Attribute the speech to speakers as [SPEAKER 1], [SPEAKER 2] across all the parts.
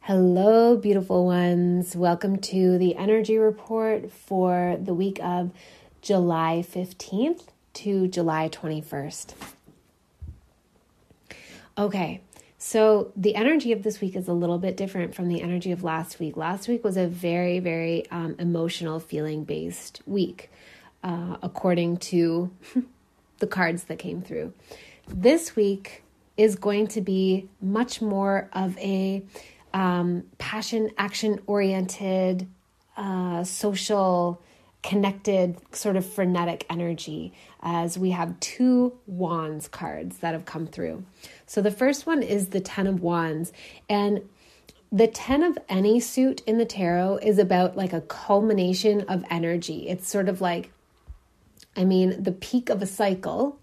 [SPEAKER 1] Hello, beautiful ones. Welcome to the energy report for the week of July 15th to July 21st. Okay, so the energy of this week is a little bit different from the energy of last week. Last week was a very, very emotional, feeling-based week, according to the cards that came through. This week is going to be much more of a passion, action-oriented, social, connected, sort of frenetic energy, as we have two Wands cards that have come through. So the first one is the Ten of Wands, and the 10 of any suit in the tarot is about like a culmination of energy. It's sort of like, the peak of a cycle,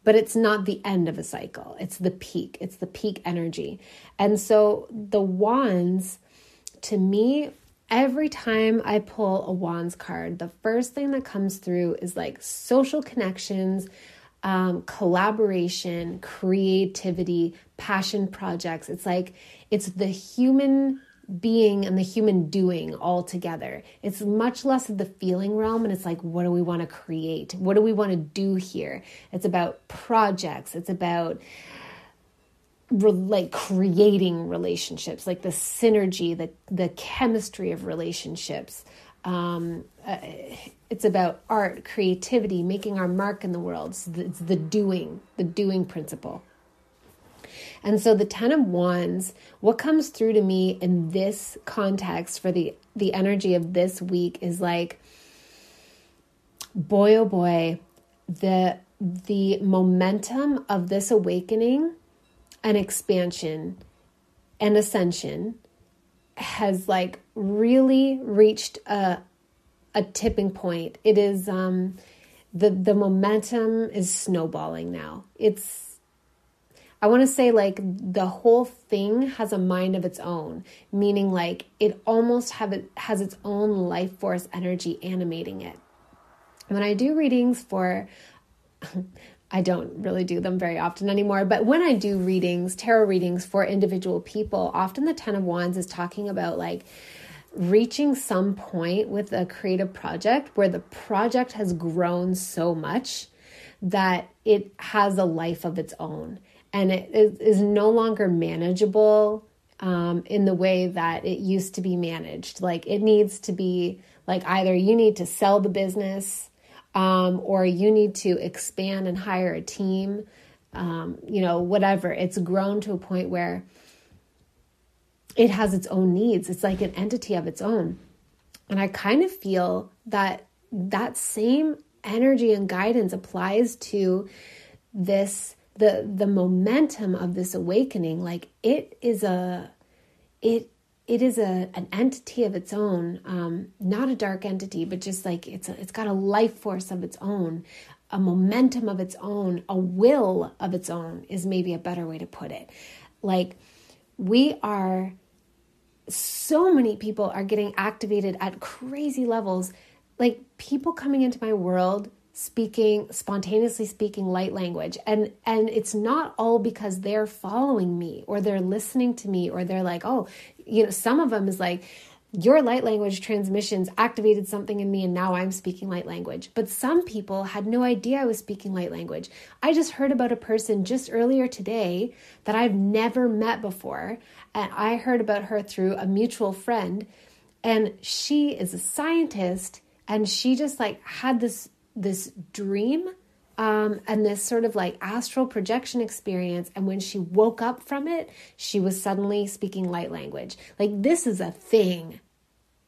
[SPEAKER 1] but it's not the end of a cycle. It's the peak. It's the peak energy. And so the Wands, to me, every time I pull a Wands card, the first thing that comes through is like social connections, collaboration, creativity, passion projects. It's like, it's the human being and the human doing all together. It's much less of the feeling realm, and it's like, what do we want to create? What do we want to do here? It's about projects. It's about like creating relationships, like the synergy, the chemistry of relationships. It's about art, creativity, making our mark in the world. It's the doing principle. And so the Ten of Wands, what comes through to me in this context for the energy of this week is like, boy, oh boy, the momentum of this awakening and expansion and ascension has like really reached a tipping point. It is, the momentum is snowballing now. I want to say like the whole thing has a mind of its own, meaning like it almost has its own life force energy animating it. When I do readings I don't really do them very often anymore, but when I do tarot readings for individual people, often the Ten of Wands is talking about like reaching some point with a creative project where the project has grown so much that it has a life of its own. And it is no longer manageable in the way that it used to be managed. Like it needs to be like either you need to sell the business or you need to expand and hire a team, whatever. It's grown to a point where it has its own needs. It's like an entity of its own. And I kind of feel that same energy and guidance applies to this. The momentum of this awakening, like it is an entity of its own, not a dark entity, but just like it's got a life force of its own, a momentum of its own, a will of its own is maybe a better way to put it. Like so many people are getting activated at crazy levels, like people coming into my world spontaneously speaking light language. And it's not all because they're following me or they're listening to me or they're like, some of them is like, your light language transmissions activated something in me and now I'm speaking light language. But some people had no idea I was speaking light language. I just heard about a person just earlier today that I've never met before. And I heard about her through a mutual friend. And she is a scientist and she just like had this dream and this sort of like astral projection experience. And when she woke up from it, she was suddenly speaking light language. Like this is a thing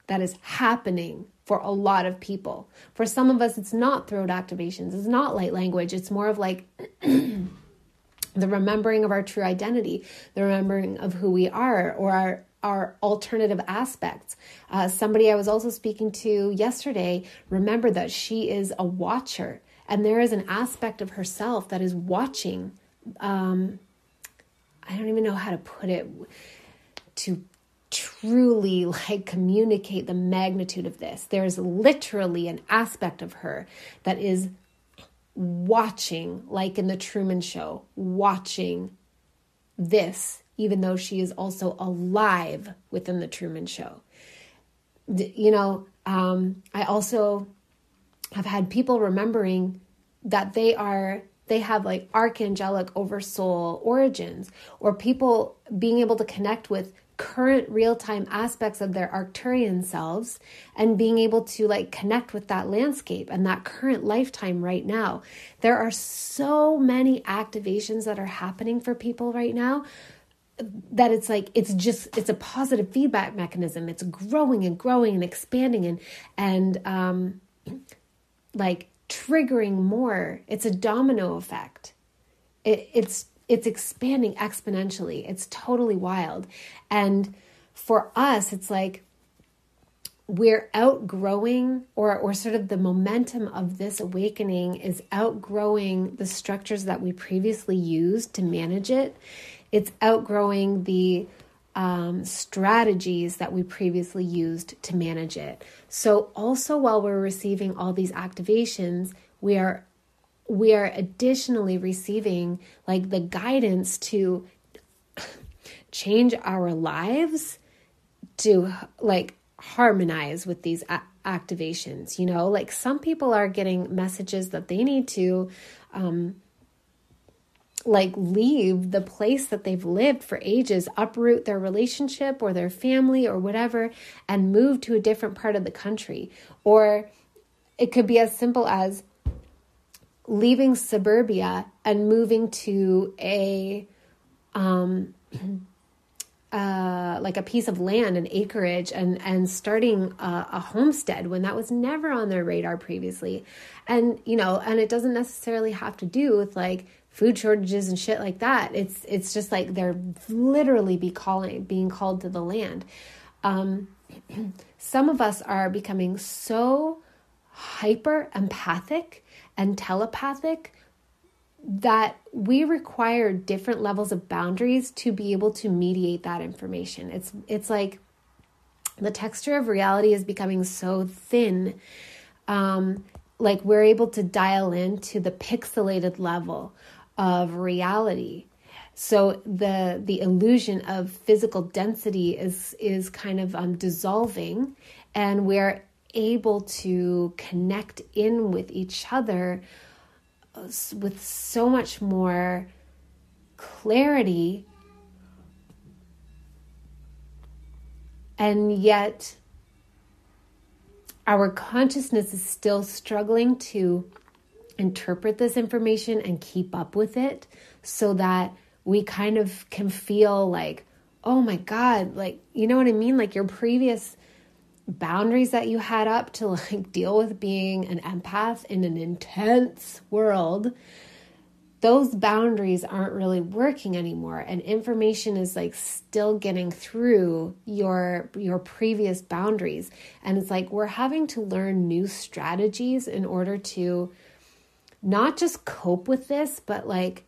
[SPEAKER 1] that is happening for a lot of people. For some of us, it's not throat activations. It's not light language. It's more of like the remembering of our true identity, the remembering of who we are or our alternative aspects. Somebody I was also speaking to yesterday, remember that she is a watcher and there is an aspect of herself that is watching. I don't even know how to put it to truly like communicate the magnitude of this. There's literally an aspect of her that is watching, like in the Truman Show, watching this even though she is also alive within the Truman Show. I also have had people remembering that they have like archangelic oversoul origins, or people being able to connect with current real-time aspects of their Arcturian selves and being able to like connect with that landscape and that current lifetime right now. There are so many activations that are happening for people right now that it's like, it's a positive feedback mechanism. It's growing and growing and expanding and like triggering more. It's a domino effect. It's expanding exponentially. It's totally wild. And for us, it's like we're outgrowing, or sort of the momentum of this awakening is outgrowing the structures that we previously used to manage it. It's outgrowing the strategies that we previously used to manage it. So also while we're receiving all these activations, we are additionally receiving like the guidance to change our lives to like harmonize with these activations. Like some people are getting messages that they need to like leave the place that they've lived for ages, uproot their relationship or their family or whatever, and move to a different part of the country. Or it could be as simple as leaving suburbia and moving to like a piece of land, an acreage, and starting a homestead when that was never on their radar previously. And it doesn't necessarily have to do with like food shortages and shit like that. It's just like they're literally being called to the land. Some of us are becoming so hyper empathic and telepathic that we require different levels of boundaries to be able to mediate that information. It's like the texture of reality is becoming so thin. Like we're able to dial in to the pixelated level of reality. So the illusion of physical density is kind of dissolving, and we're able to connect in with each other with so much more clarity, and yet our consciousness is still struggling to interpret this information and keep up with it, so that we kind of can feel like, oh my God, like, you know what I mean? Like your previous boundaries that you had up to like deal with being an empath in an intense world, those boundaries aren't really working anymore, and information is like still getting through your previous boundaries. And it's like we're having to learn new strategies in order to not just cope with this, but like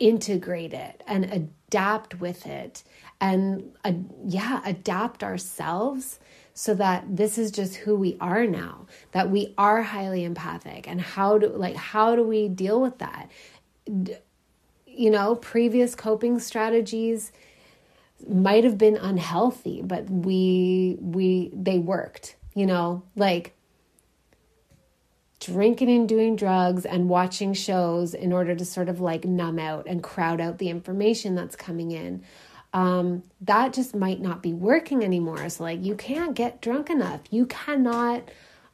[SPEAKER 1] integrate it and adapt with it, and adapt ourselves so that this is just who we are now, that we are highly empathic. And how do we deal with that? Previous coping strategies might have been unhealthy, but they worked, like drinking and doing drugs and watching shows in order to sort of like numb out and crowd out the information that's coming in. That just might not be working anymore. So like you can't get drunk enough. You cannot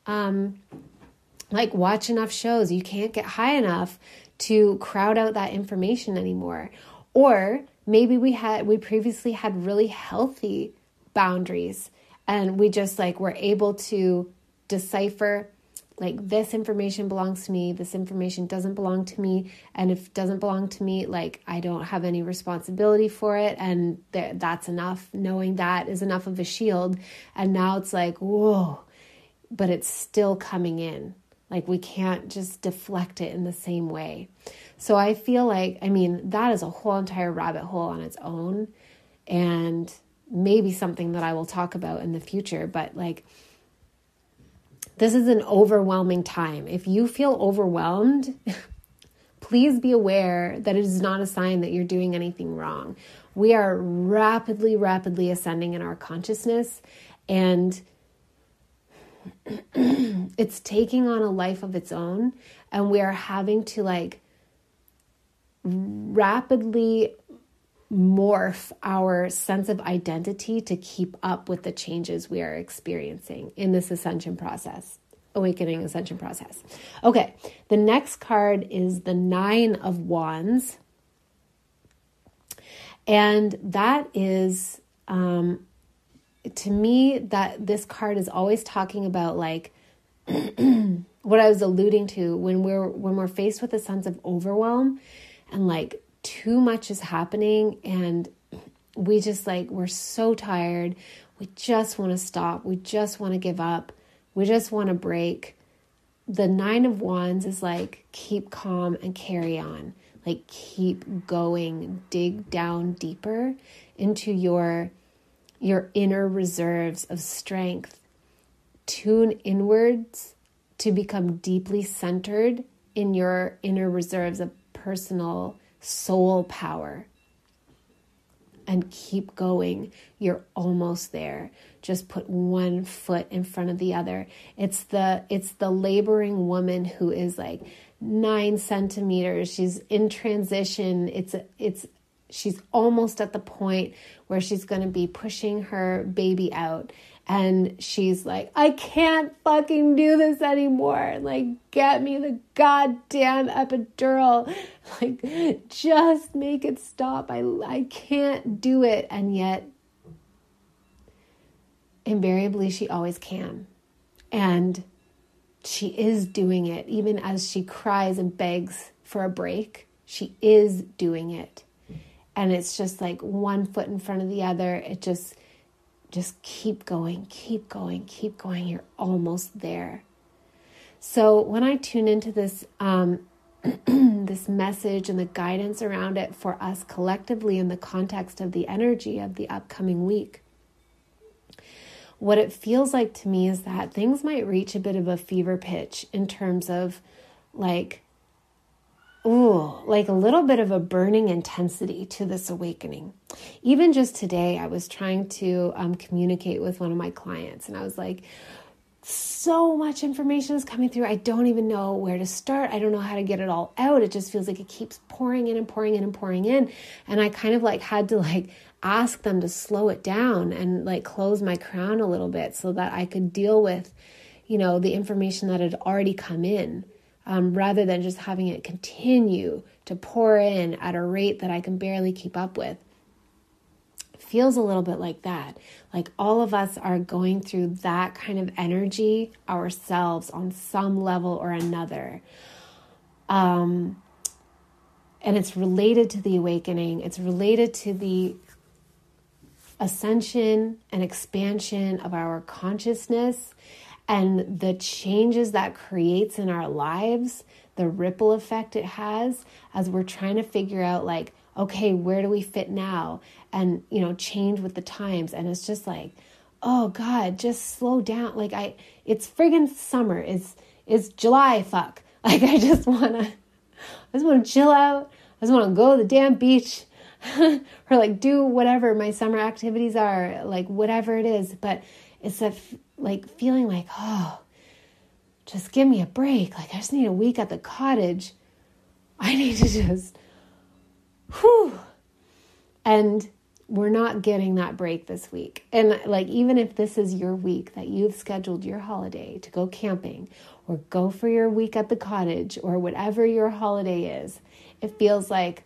[SPEAKER 1] like watch enough shows. You can't get high enough to crowd out that information anymore. Or maybe we previously had really healthy boundaries, and we just like were able to decipher like this information belongs to me, this information doesn't belong to me, and if it doesn't belong to me, like I don't have any responsibility for it, and that's enough. Knowing that is enough of a shield. And now it's like, whoa, but it's still coming in. Like we can't just deflect it in the same way. So I feel like, that is a whole entire rabbit hole on its own, and maybe something that I will talk about in the future, but like, this is an overwhelming time. If you feel overwhelmed, please be aware that it is not a sign that you're doing anything wrong. We are rapidly, rapidly ascending in our consciousness, and it's taking on a life of its own, and we are having to like rapidly morph our sense of identity to keep up with the changes we are experiencing in this ascension process, awakening ascension process. Okay, the next card is the 9 of Wands. And that is, to me, that this card is always talking about like what I was alluding to when we're faced with a sense of overwhelm and like too much is happening and we just like, we're so tired. We just want to stop. We just want to give up. We just want to break. The 9 of Wands is like, keep calm and carry on. Like keep going, dig down deeper into your inner reserves of strength. Tune inwards to become deeply centered in your inner reserves of personal soul power. And keep going. You're almost there. Just put one foot in front of the other. It's the laboring woman who is like 9 centimeters. She's in transition. She's almost at the point where she's going to be pushing her baby out. And she's like, I can't fucking do this anymore. Like, get me the goddamn epidural. Like, just make it stop. I can't do it. And yet, invariably, she always can. And she is doing it. Even as she cries and begs for a break, she is doing it. And it's just like one foot in front of the other. It just keep going, keep going, keep going. You're almost there. So when I tune into this, this message and the guidance around it for us collectively in the context of the energy of the upcoming week, what it feels like to me is that things might reach a bit of a fever pitch in terms of like a little bit of a burning intensity to this awakening. Even just today, I was trying to communicate with one of my clients, and I was like, so much information is coming through. I don't even know where to start. I don't know how to get it all out. It just feels like it keeps pouring in and pouring in and pouring in. And I kind of like had to like ask them to slow it down and like close my crown a little bit so that I could deal with, the information that had already come in. Rather than just having it continue to pour in at a rate that I can barely keep up with. Feels a little bit like that. Like all of us are going through that kind of energy ourselves on some level or another. And it's related to the awakening. It's related to the ascension and expansion of our consciousness and the changes that creates in our lives, the ripple effect it has as we're trying to figure out like, okay, where do we fit now? And, change with the times. And it's just like, oh God, just slow down. Like it's friggin' summer. It's July, fuck. Like I just want to chill out. I just want to go to the damn beach or like do whatever my summer activities are, like whatever it is. But it's like feeling like, oh, just give me a break. Like I just need a week at the cottage. I need to just, whew. And we're not getting that break this week. And like, even if this is your week that you've scheduled your holiday to go camping or go for your week at the cottage or whatever your holiday is, it feels like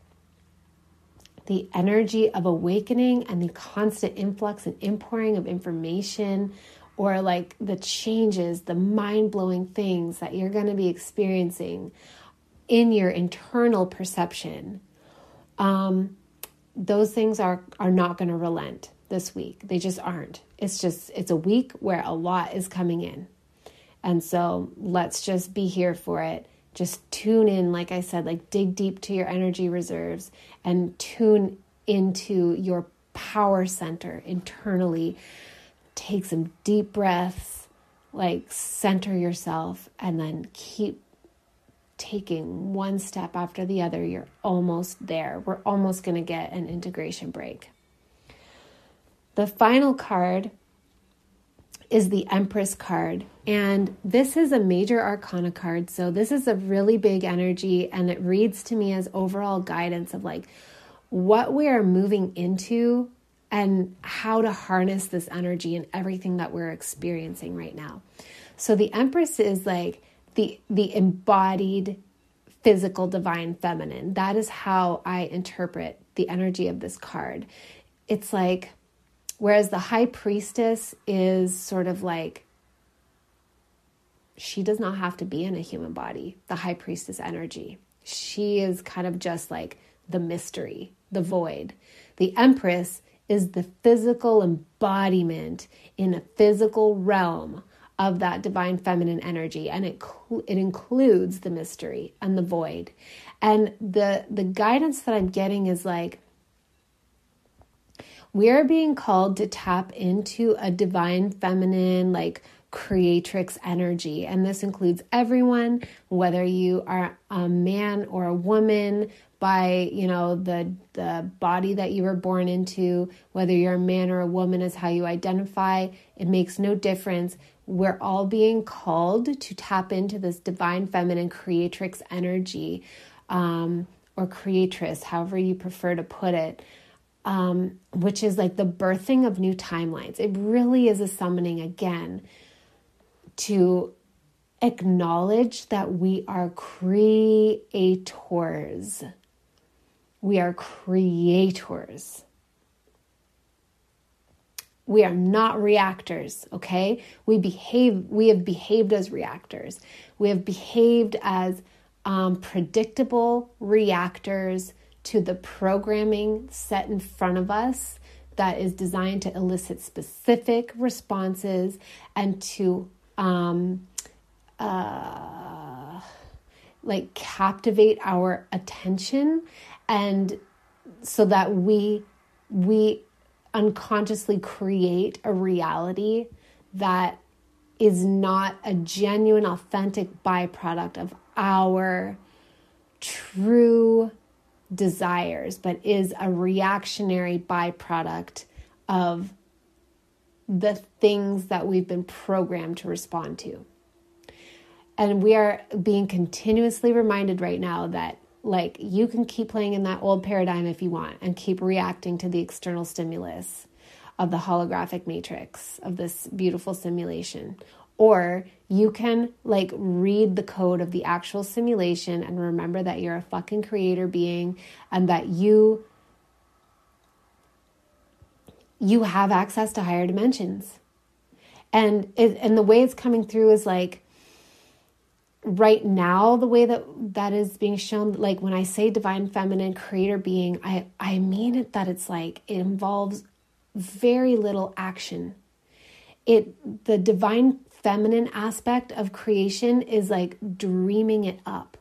[SPEAKER 1] the energy of awakening and the constant influx and impouring of information or like the changes, the mind-blowing things that you're going to be experiencing in your internal perception, those things are not going to relent this week. They just aren't. It's a week where a lot is coming in. And so let's just be here for it. Just tune in, like I said, like dig deep to your energy reserves and tune into your power center internally. Take some deep breaths, like center yourself, and then keep taking one step after the other. You're almost there. We're almost going to get an integration break. The final card is the Empress card. And this is a major arcana card. So this is a really big energy, and it reads to me as overall guidance of like what we are moving into and how to harness this energy and everything that we're experiencing right now. So the Empress is like the embodied physical divine feminine. That is how I interpret the energy of this card. It's like, whereas the High Priestess is sort of like, she does not have to be in a human body, the High Priestess energy. She is kind of just like the mystery, the void. The Empress is the physical embodiment in a physical realm of that divine feminine energy, and it includes the mystery and the void. And the guidance that I'm getting is like, we are being called to tap into a divine feminine, like creatrix energy. And this includes everyone, whether you are a man or a woman, by, you know, the body that you were born into, whether you're a man or a woman is how you identify. It makes no difference. We're all being called to tap into this divine feminine creatrix energy, or creatress, however you prefer to put it, which is like the birthing of new timelines. It really is a summoning again to acknowledge that we are creators. We are creators. We are not reactors, okay? We have behaved as reactors. We have behaved as predictable reactors to the programming set in front of us that is designed to elicit specific responses and to like captivate our attention, and so that we unconsciously create a reality that is not a genuine, authentic byproduct of our true desires, but is a reactionary byproduct of the things that we've been programmed to respond to. And we are being continuously reminded right now that, like, you can keep playing in that old paradigm if you want and keep reacting to the external stimulus of the holographic matrix of this beautiful simulation. Or you can like read the code of the actual simulation and remember that you're a fucking creator being and that you have access to higher dimensions. And the way it's coming through is like, right now, the way that is being shown, like when I say divine feminine creator being, I mean it that it's like, it involves very little action. The divine feminine aspect of creation is like dreaming it up.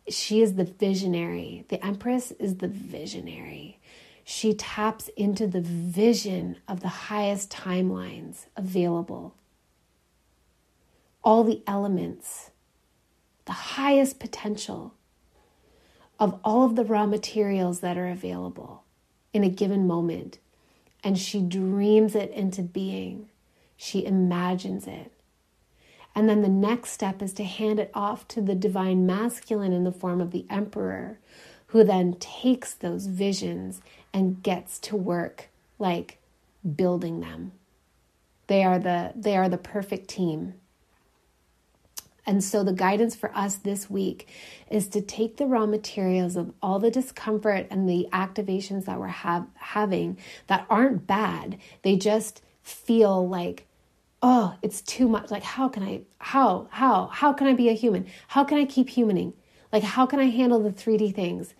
[SPEAKER 1] She is the visionary. The Empress is the visionary. She taps into the vision of the highest timelines available. All the elements, the highest potential of all of the raw materials that are available in a given moment. And she dreams it into being. She imagines it. And then the next step is to hand it off to the divine masculine in the form of the emperor, who then takes those visions and gets to work like building them. They are the perfect team. And so the guidance for us this week is to take the raw materials of all the discomfort and the activations that we're having that aren't bad. They just feel like, oh, it's too much. Like, how can I be a human? How can I keep humaning? Like, how can I handle the 3D things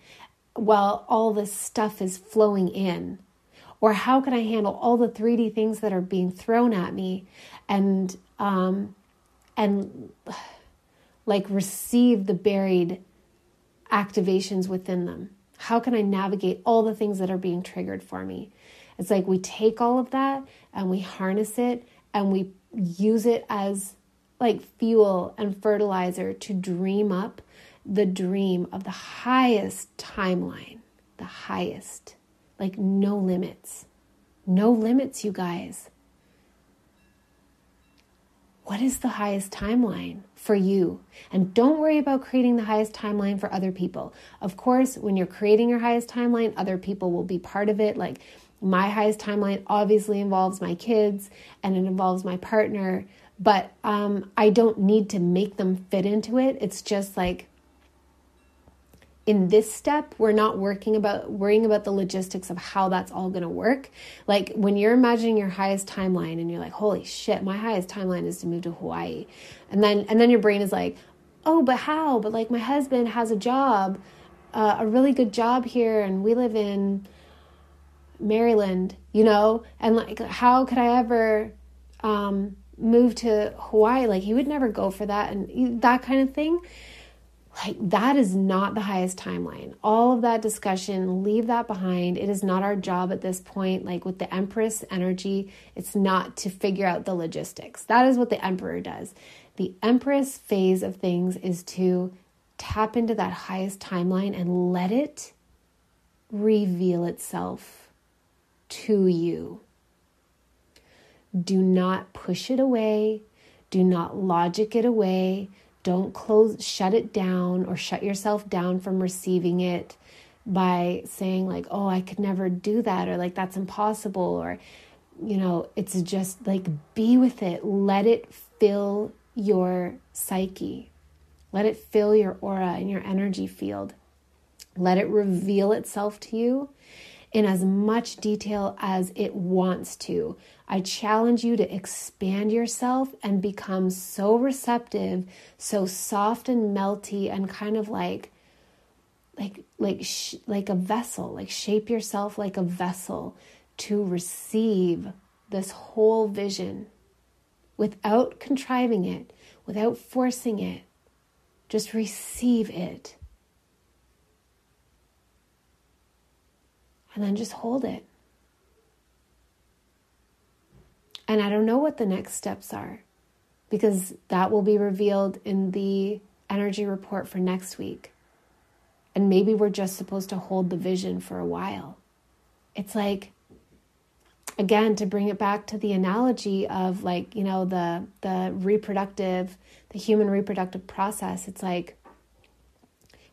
[SPEAKER 1] while all this stuff is flowing in? Or how can I handle all the 3D things that are being thrown at me and like receive the buried activations within them? How can I navigate all the things that are being triggered for me? It's like we take all of that and we harness it and we use it as like fuel and fertilizer to dream up the dream of the highest timeline, the highest, like no limits, you guys. What is the highest timeline for you? And don't worry about creating the highest timeline for other people. Of course, when you're creating your highest timeline, other people will be part of it. Like my highest timeline obviously involves my kids and it involves my partner, but I don't need to make them fit into it. It's just like, in this step, we're not worrying about the logistics of how that's all going to work. Like when you're imagining your highest timeline and you're like, holy shit, my highest timeline is to move to Hawaii. And then your brain is like, oh, but how? But like my husband has a job, a really good job here. And we live in Maryland, and like, how could I ever move to Hawaii? Like he would never go for that. And that kind of thing. Like that is not the highest timeline. All of that discussion, leave that behind. It is not our job at this point. Like with the Empress energy, it's not to figure out the logistics. That is what the Emperor does. The Empress phase of things is to tap into that highest timeline and let it reveal itself to you. Do not push it away. Do not logic it away. Don't shut it down or shut yourself down from receiving it by saying like, oh, I could never do that, or like, that's impossible, or, it's just like, be with it. Let it fill your psyche. Let it fill your aura and your energy field. Let it reveal itself to you in as much detail as it wants to. I challenge you to expand yourself and become so receptive, so soft and melty, and kind of like a vessel, like shape yourself like a vessel to receive this whole vision without contriving it, without forcing it. Just receive it. And then just hold it. And I don't know what the next steps are, because that will be revealed in the energy report for next week. And maybe we're just supposed to hold the vision for a while. It's like, again, to bring it back to the analogy of like, the human reproductive process. It's like,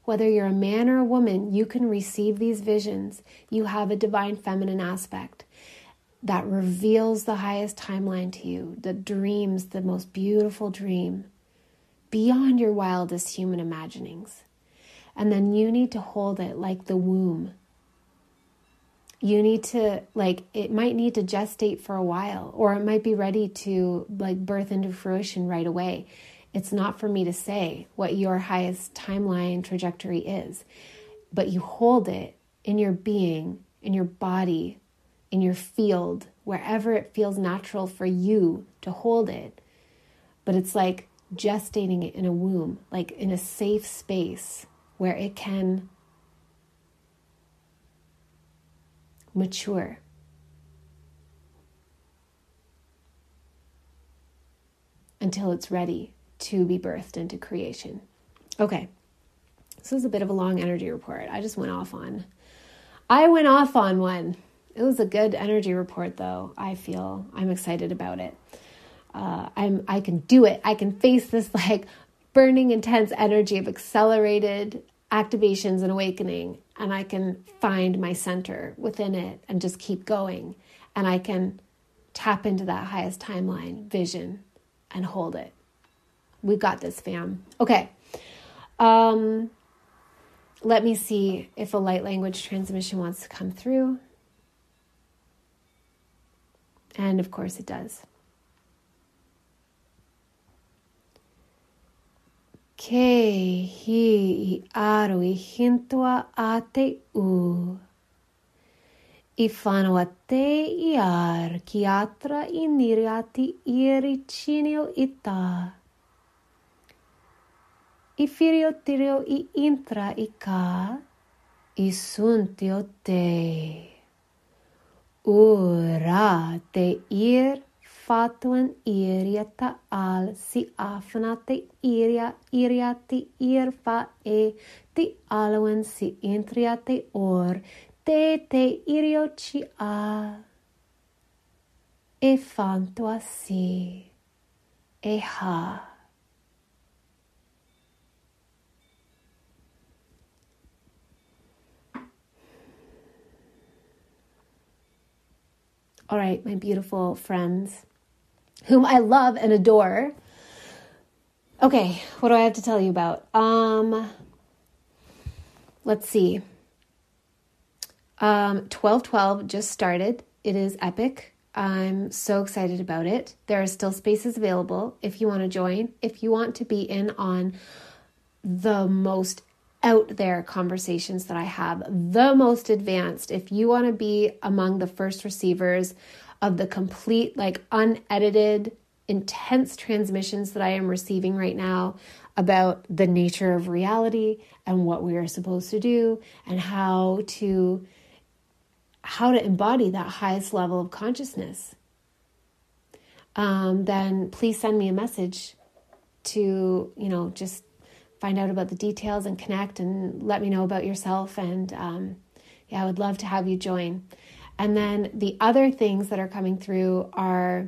[SPEAKER 1] whether you're a man or a woman, you can receive these visions. You have a divine feminine aspect that reveals the highest timeline to you, the dreams, the most beautiful dream, beyond your wildest human imaginings. And then you need to hold it like the womb. You need to, it might need to gestate for a while, or it might be ready to birth into fruition right away. It's not for me to say what your highest timeline trajectory is, but you hold it in your being, in your body, in your field, wherever it feels natural for you to hold it. But it's like gestating it in a womb, like in a safe space where it can mature. Until it's ready to be birthed into creation. Okay, this was a bit of a long energy report. I went off on one. It was a good energy report, though. I feel I'm excited about it. I can do it. I can face this burning, intense energy of accelerated activations and awakening, and I can find my center within it and just keep going. And I can tap into that highest timeline vision and hold it. We got this, fam. Okay. Let me see if a light language transmission wants to come through. And of course it does. Ke hi aru I hintua ate u. I whanawate I ar ki atra I niriati iri chinio ita. I firio tirio I intra I ka. I suntio te. Ura te ir fatuan iriata al si afanate iria iriati irfa e ti alawan si intriate or te irioci a e fanto a si e ha. All right, my beautiful friends, whom I love and adore. Okay, what do I have to tell you about? Let's see. 12/12 just started. It is epic. I'm so excited about it. There are still spaces available if you want to join. If you want to be in on the most out there conversations that I have, the most advanced, if you want to be among the first receivers of the complete, like unedited, intense transmissions that I am receiving right now about the nature of reality and what we are supposed to do and how to embody that highest level of consciousness, then please send me a message to, just find out about the details and connect and let me know about yourself. And I would love to have you join. And then the other things that are coming through are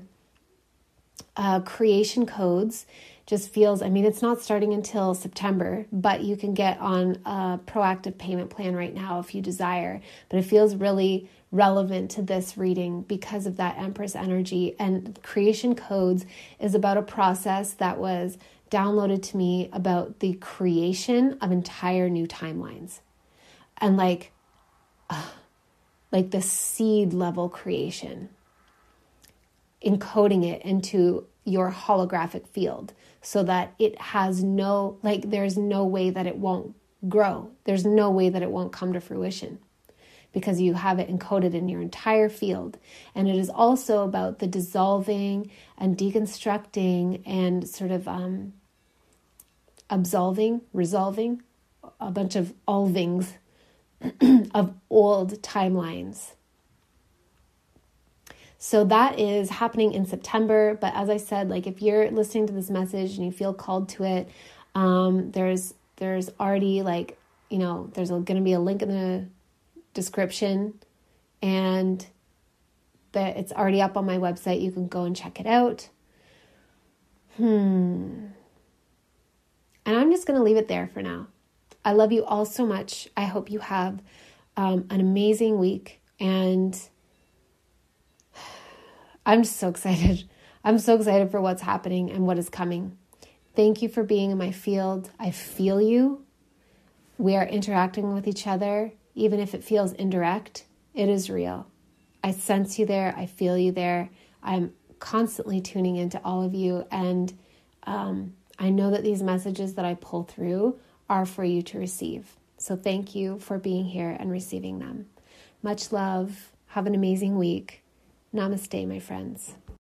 [SPEAKER 1] creation codes. Just feels, it's not starting until September, but you can get on a proactive payment plan right now if you desire. But it feels really relevant to this reading because of that Empress energy. And creation codes is about a process that was downloaded to me about the creation of entire new timelines. And like the seed level creation, encoding it into your holographic field so that it has there's no way that it won't grow. There's no way that it won't come to fruition because you have it encoded in your entire field. And it is also about the dissolving and deconstructing and sort of resolving a bunch of alvings of old timelines. So that is happening in September. But as I said, if you're listening to this message and you feel called to it, there's already there's going to be a link in the description and that it's already up on my website. You can go and check it out. And I'm just going to leave it there for now. I love you all so much. I hope you have an amazing week, and I'm just so excited. I'm so excited for what's happening and what is coming. Thank you for being in my field. I feel you. We are interacting with each other. Even if it feels indirect, it is real. I sense you there. I feel you there. I'm constantly tuning into all of you. And I know that these messages that I pull through are for you to receive. So thank you for being here and receiving them. Much love. Have an amazing week. Namaste, my friends.